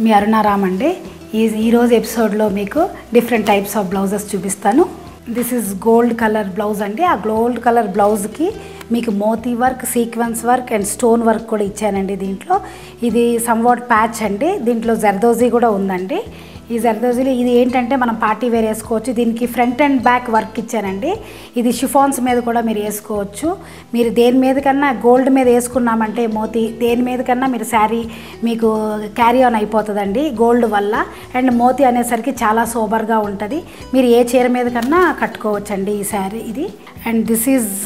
మీ అరుణారామ్ అండి. ఈరోజు ఎపిసోడ్లో మీకు డిఫరెంట్ టైప్స్ ఆఫ్ బ్లౌజెస్ చూపిస్తాను. This is gold colour blouse అండి. ఆ గోల్డ్ కలర్ బ్లౌజ్కి మీకు మోతీ work, sequence work and stone work కూడా ఇచ్చానండి. దీంట్లో ఇది సమ్వాట్ ప్యాచ్ అండి. దీంట్లో జర్దోజీ కూడా ఉందండి. ఈ జర్దోజీలో ఇది ఏంటంటే మనం పార్టీ వేర్ వేసుకోవచ్చు. దీనికి ఫ్రంట్ అండ్ బ్యాక్ వర్క్ ఇచ్చానండి. ఇది షిఫాన్స్ మీద కూడా మీరు వేసుకోవచ్చు. మీరు దేని మీద కన్నా గోల్డ్ మీద వేసుకున్నామంటే మోతీ, దేని మీద కన్నా మీరు శారీ మీకు క్యారీ ఆన్ అయిపోతుందండి గోల్డ్ వల్ల. అండ్ మోతీ అనేసరికి చాలా సోబర్గా ఉంటుంది. మీరు ఏ చీర మీద కన్నా కట్టుకోవచ్చండి ఈ శారీ ఇది. అండ్ దిస్ ఈజ్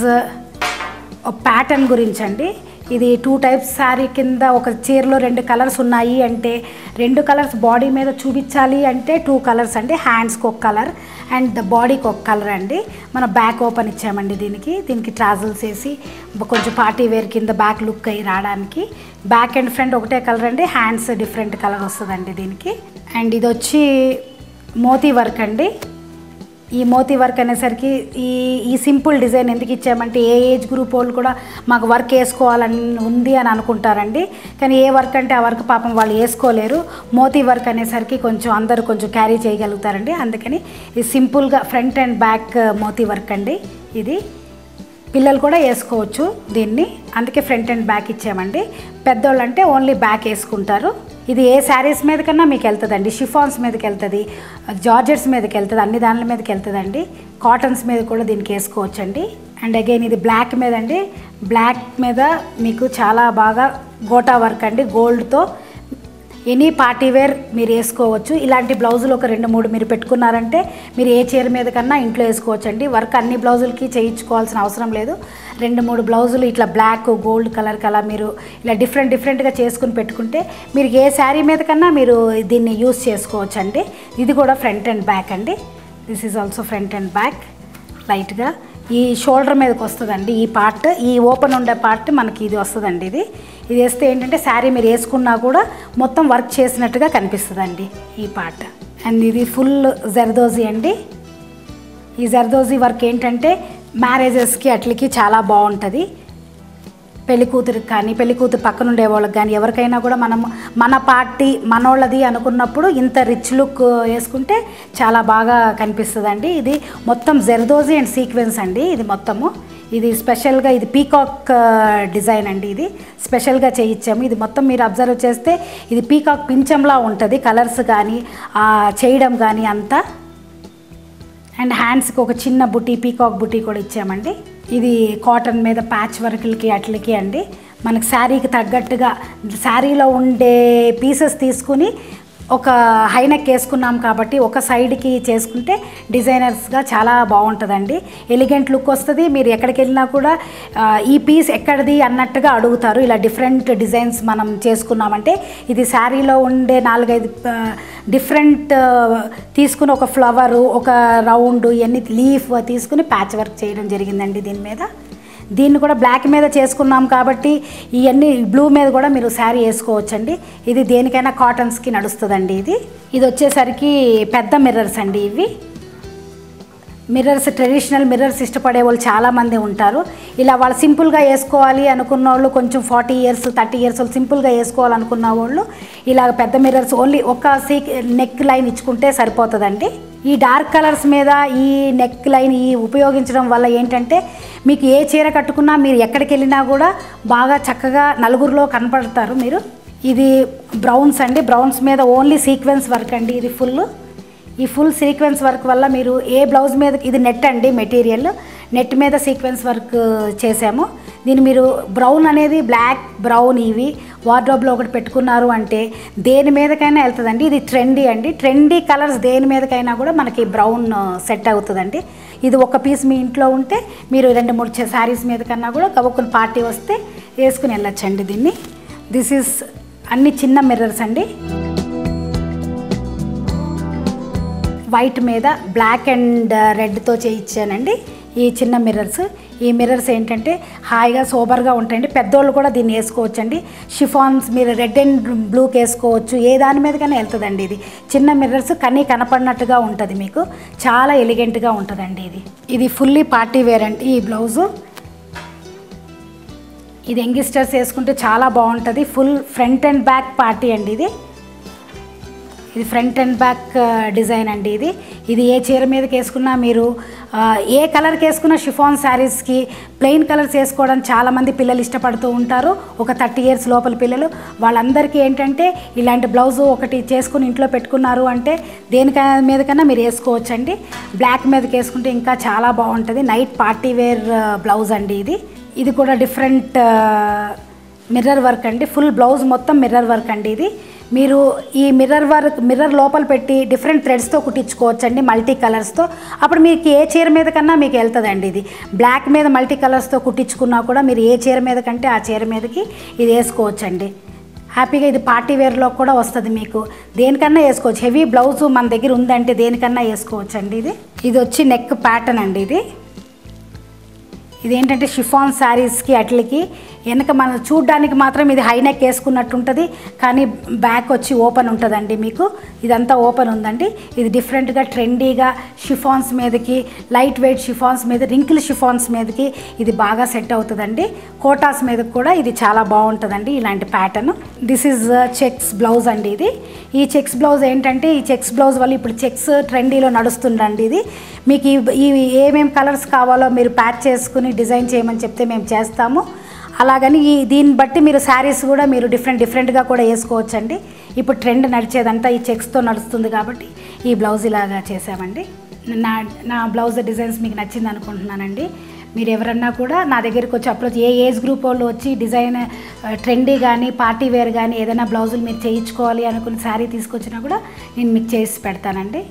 ప్యాటర్న్ గురించి అండి. ఇది 2 టైప్స్ శారీ కింద ఒక చీరలో 2 కలర్స్ ఉన్నాయి అంటే 2 కలర్స్ బాడీ మీద చూపించాలి అంటే 2 కలర్స్ అండి. హ్యాండ్స్కి ఒక కలర్ అండ్ బాడీకి ఒక కలర్ అండి. మనం బ్యాక్ ఓపెన్ ఇచ్చామండి. దీనికి ట్రాజల్స్ వేసి కొంచెం పార్టీ వేర్ కింద బ్యాక్ లుక్ అయ్యి రావడానికి. బ్యాక్ అండ్ ఫ్రంట్ ఒకటే కలర్ అండి. హ్యాండ్స్ డిఫరెంట్ కలర్ వస్తుందండి దీనికి. అండ్ ఇది వచ్చి మోతీ వర్క్ అండి. ఈ మోతీ వర్క్ అనేసరికి ఈ సింపుల్ డిజైన్ ఎందుకు ఇచ్చామంటే ఏ ఏజ్ గ్రూప్ వాళ్ళు కూడా మాకు వర్క్ వేసుకోవాలని ఉంది అని అనుకుంటారండి. కానీ ఏ వర్క్ అంటే ఆ వర్క్ పాపం వాళ్ళు వేసుకోలేరు. మోతీ వర్క్ అనేసరికి అందరూ కొంచెం క్యారీ చేయగలుగుతారండి. అందుకని ఇది సింపుల్గా ఫ్రంట్ అండ్ బ్యాక్ మోతీ వర్క్ అండి. ఇది పిల్లలు కూడా వేసుకోవచ్చు దీన్ని, అందుకే ఫ్రంట్ అండ్ బ్యాక్ ఇచ్చామండి. పెద్దోళ్ళు అంటే ఓన్లీ బ్యాక్ వేసుకుంటారు. ఇది ఏ శారీస్ మీద కన్నా మీకు వెళ్తుందండి. షిఫాన్స్ మీదకి వెళ్తుంది, జార్జెట్స్ మీదకి వెళ్తుంది, అన్ని దానిల మీదకి వెళ్తుందండి. కాటన్స్ మీద కూడా దీనికి వేసుకోవచ్చండి. అండ్ అగైన్ ఇది బ్లాక్ మీద అండి. బ్లాక్ మీద మీకు చాలా బాగా గోటా వర్క్ అండి. గోల్డ్తో ఎనీ పార్టీ వేర్ మీరు వేసుకోవచ్చు. ఇలాంటి బ్లౌజులు ఒక 2-3 మీరు పెట్టుకున్నారంటే మీరు ఏ చీర మీద కన్నా ఇంట్లో వేసుకోవచ్చండి. వర్క్ అన్ని బ్లౌజులకి చేయించుకోవాల్సిన అవసరం లేదు. 2-3 బ్లౌజులు ఇట్లా బ్లాక్, గోల్డ్ కలర్ కలా మీరు ఇలా డిఫరెంట్గా చేసుకుని పెట్టుకుంటే మీరు ఏ శారీ మీద కన్నా మీరు దీన్ని యూస్ చేసుకోవచ్చండి. ఇది కూడా ఫ్రంట్ అండ్ బ్యాక్ అండి. This is also front and back. లైట్గా ఈ షోల్డర్ మీదకి వస్తుందండి. ఈ పార్ట్, ఈ ఓపెన్ ఉండే పార్ట్ మనకి ఇది వస్తుందండి. ఇది వేస్తే ఏంటంటే శారీ మీరు వేసుకున్నా కూడా మొత్తం వర్క్ చేసినట్టుగా కనిపిస్తుందండి ఈ పార్ట్. అండ్ ఇది ఫుల్ జర్దోజీ అండి. ఈ జర్దోజీ వర్క్ ఏంటంటే మ్యారేజెస్కి అట్లకి చాలా బాగుంటుంది. పెళ్ళికూతురికి కానీ పెళ్ళికూతురు పక్కన ఉండే వాళ్ళకి కానీ ఎవరికైనా కూడా మన పార్టీ మనోళ్ళది అనుకున్నప్పుడు ఇంత రిచ్ లుక్ వేసుకుంటే చాలా బాగా కనిపిస్తుందండి. ఇది మొత్తం జర్దోజీ అండ్ సీక్వెన్స్ అండి. ఇది మొత్తము ఇది స్పెషల్గా ఇది పీకాక్ డిజైన్ అండి. ఇది స్పెషల్గా చేయించాము. ఇది మొత్తం మీరు అబ్జర్వ్ చేస్తే ఇది పీకాక్ పించంలా ఉంటుంది. కలర్స్ కానీ చేయడం కానీ అంతా. అండ్ హ్యాండ్స్కి ఒక చిన్న బుటీ, పీకాక్ బుటీ కూడా ఇచ్చామండి. ఇది కాటన్ మీద ప్యాచ్ వర్క్లకి అట్లకి అండి. మనకు శారీకి తగ్గట్టుగా శారీలో ఉండే పీసెస్ తీసుకుని ఒక హైనెక్ వేసుకున్నాం కాబట్టి ఒక సైడ్కి చేసుకుంటే డిజైనర్స్గా చాలా బాగుంటుందండి. ఎలిగెంట్ లుక్ వస్తుంది. మీరు ఎక్కడికి వెళ్ళినా కూడా ఈ పీస్ ఎక్కడిది అన్నట్టుగా అడుగుతారు. ఇలా డిఫరెంట్ డిజైన్స్ మనం చేసుకున్నామంటే ఇది శారీలో ఉండే 4-5 డిఫరెంట్ తీసుకుని ఒక ఫ్లవరు, ఒక రౌండ్, ఇవన్నీ లీఫ్ తీసుకుని ప్యాచ్ వర్క్ చేయడం జరిగిందండి దీని మీద. దీన్ని కూడా బ్లాక్ మీద చేసుకున్నాం కాబట్టి ఇవన్నీ బ్లూ మీద కూడా మీరు శారీ వేసుకోవచ్చండి. ఇది దేనికైనా కాటన్స్కి నడుస్తుందండి. ఇది వచ్చేసరికి పెద్ద మిర్రర్స్ అండి. ఇవి మిర్రర్స్, ట్రెడిషనల్ మిర్రర్స్ ఇష్టపడే వాళ్ళు చాలామంది ఉంటారు. ఇలా వాళ్ళు సింపుల్గా వేసుకోవాలి అనుకున్న వాళ్ళు, కొంచెం 40 ఇయర్స్ 30 ఇయర్స్ వాళ్ళు సింపుల్గా వేసుకోవాలనుకున్న వాళ్ళు ఇలా పెద్ద మిర్రర్స్ ఓన్లీ ఒక నెక్ లైన్ ఇచ్చుకుంటే సరిపోతుందండి. ఈ డార్క్ కలర్స్ మీద ఈ నెక్ లైన్ ఉపయోగించడం వల్ల ఏంటంటే మీకు ఏ చీర కట్టుకున్నా మీరు ఎక్కడికి వెళ్ళినా కూడా బాగా చక్కగా నలుగురిలో కనపడతారు మీరు. ఇది బ్రౌన్స్ అండి. బ్రౌన్స్ మీద ఓన్లీ సీక్వెన్స్ వర్క్ అండి. ఇది ఈ ఫుల్ సీక్వెన్స్ వర్క్ వల్ల మీరు ఏ బ్లౌజ్ మీద, ఇది నెట్ అండి మెటీరియల్, నెట్ మీద సీక్వెన్స్ వర్క్ చేసాము. దీన్ని మీరు బ్రౌన్ అనేది బ్లాక్, బ్రౌన్ ఇవి వార్డ్రోబ్లో ఒకటి పెట్టుకున్నారు అంటే దేని మీదకైనా వెళ్తుందండి. ఇది ట్రెండీ అండి. ట్రెండీ కలర్స్ దేని మీదకైనా కూడా మనకి బ్రౌన్ సెట్ అవుతుందండి. ఇది ఒక పీస్ మీ ఇంట్లో ఉంటే మీరు 2-3 శారీస్ మీద కన్నా కూడా కవుక్కుని పార్టీ వస్తే వేసుకుని వెళ్ళొచ్చండి దీన్ని. దిస్ ఈస్ అన్ని చిన్న మిర్రర్స్ అండి. వైట్ మీద బ్లాక్ అండ్ రెడ్తో చేయించానండి ఈ చిన్న మిర్రర్స్. ఈ మిర్రర్స్ ఏంటంటే హాయిగా సోబర్గా ఉంటాయండి. పెద్దోళ్ళు కూడా దీన్ని వేసుకోవచ్చండి. షిఫాన్స్ మీరు రెడ్ అండ్ బ్లూకి వేసుకోవచ్చు. ఏ దాని మీదకైనా వెళ్తుందండి. ఇది చిన్న మిర్రర్స్ కనపడినట్టుగా ఉంటుంది. మీకు చాలా ఎలిగెంట్గా ఉంటుందండి. ఇది ఫుల్లీ పార్టీ వేర్ అండి. ఈ బ్లౌజు ఇది యంగిస్టర్స్ వేసుకుంటే చాలా బాగుంటుంది. Full front and back party అండి. ఇది ఫ్రంట్ అండ్ బ్యాక్ డిజైన్ అండి. ఇది ఏ చీర మీదకి వేసుకున్నా మీరు ఏ కలర్కి వేసుకున్న షిఫాన్ శారీస్కి ప్లెయిన్ కలర్స్ వేసుకోవడం చాలామంది పిల్లలు ఇష్టపడుతూ ఉంటారు. ఒక 30 years లోపల పిల్లలు వాళ్ళందరికీ ఏంటంటే ఇలాంటి బ్లౌజు ఒకటి చేసుకుని ఇంట్లో పెట్టుకున్నారు అంటే దేనిక మీదకన్నా మీరు వేసుకోవచ్చండి. బ్లాక్ మీదకి వేసుకుంటే ఇంకా చాలా బాగుంటుంది. నైట్ పార్టీ వేర్ బ్లౌజ్ అండి. ఇది కూడా డిఫరెంట్ మిర్రర్ వర్క్ అండి. ఫుల్ బ్లౌజ్ మొత్తం మిర్రర్ వర్క్ అండి. మీరు ఈ మిర్రర్ లోపల పెట్టి డిఫరెంట్ థ్రెడ్స్తో కుట్టించుకోవచ్చండి, మల్టీ కలర్స్తో. అప్పుడు మీకు ఏ చీర మీద కన్నా మీకు వెళ్తుందండి. ఇది బ్లాక్ మీద మల్టీ కలర్స్తో కుట్టించుకున్నా కూడా మీరు ఏ చీర మీద కంటే ఆ చీర మీదకి ఇది వేసుకోవచ్చండి హ్యాపీగా. ఇది పార్టీ వేర్లో కూడా వస్తుంది, మీకు దేనికన్నా వేసుకోవచ్చు. హెవీ బ్లౌజ్ మన దగ్గర ఉందంటే దేనికన్నా వేసుకోవచ్చండి. ఇది వచ్చి నెక్ ప్యాటర్న్ అండి. ఇదేంటంటే షిఫాన్ శారీస్కి అట్లకి వెనక మనం చూడ్డానికి మాత్రం ఇది హై నెక్ వేసుకున్నట్టు ఉంటుంది, కానీ బ్యాక్ వచ్చి ఓపెన్ ఉంటుందండి. మీకు ఇదంతా ఓపెన్ ఉందండి. ఇది డిఫరెంట్గా ట్రెండీగా షిఫాన్స్ మీదకి, లైట్ వెయిట్ షిఫాన్స్ మీద, రింకిల్ షిఫాన్స్ మీదకి ఇది బాగా సెట్ అవుతుందండి. కోటాస్ మీదకి కూడా ఇది చాలా బాగుంటుందండి ఇలాంటి pattern. This is checks blouse అండి. ఈ చెక్స్ బ్లౌజ్ ఏంటంటే ఈ చెక్స్ బ్లౌజ్ వల్ల ఇప్పుడు చెక్స్ ట్రెండీలో నడుస్తుందండి. మీకు ఇవి ఏమేమి కలర్స్ కావాలో మీరు ప్యాచ్ చేసుకుని డిజైన్ చేయమని చెప్తే మేము చేస్తాము. అలాగని దీన్ని బట్టి మీరు శారీస్ కూడా మీరు డిఫరెంట్గా కూడా వేసుకోవచ్చండి. ఇప్పుడు ట్రెండ్ నడిచేదంతా ఈ చెక్స్తో నడుస్తుంది కాబట్టి ఈ బ్లౌజ్ ఇలాగా చేసామండి. నా బ్లౌజ్ డిజైన్స్ మీకు నచ్చింది అనుకుంటున్నానండి. మీరు ఎవరన్నా కూడా నా దగ్గరికి వచ్చి అప్రోచ్, ఏ ఏజ్ గ్రూప్ వాళ్ళు వచ్చి డిజైన్ ట్రెండీ కానీ పార్టీ వేర్ కానీ ఏదైనా బ్లౌజులు మీరు చేయించుకోవాలి అనుకుని శారీ తీసుకొచ్చినా కూడా నేను మీకు చేసి పెడతానండి.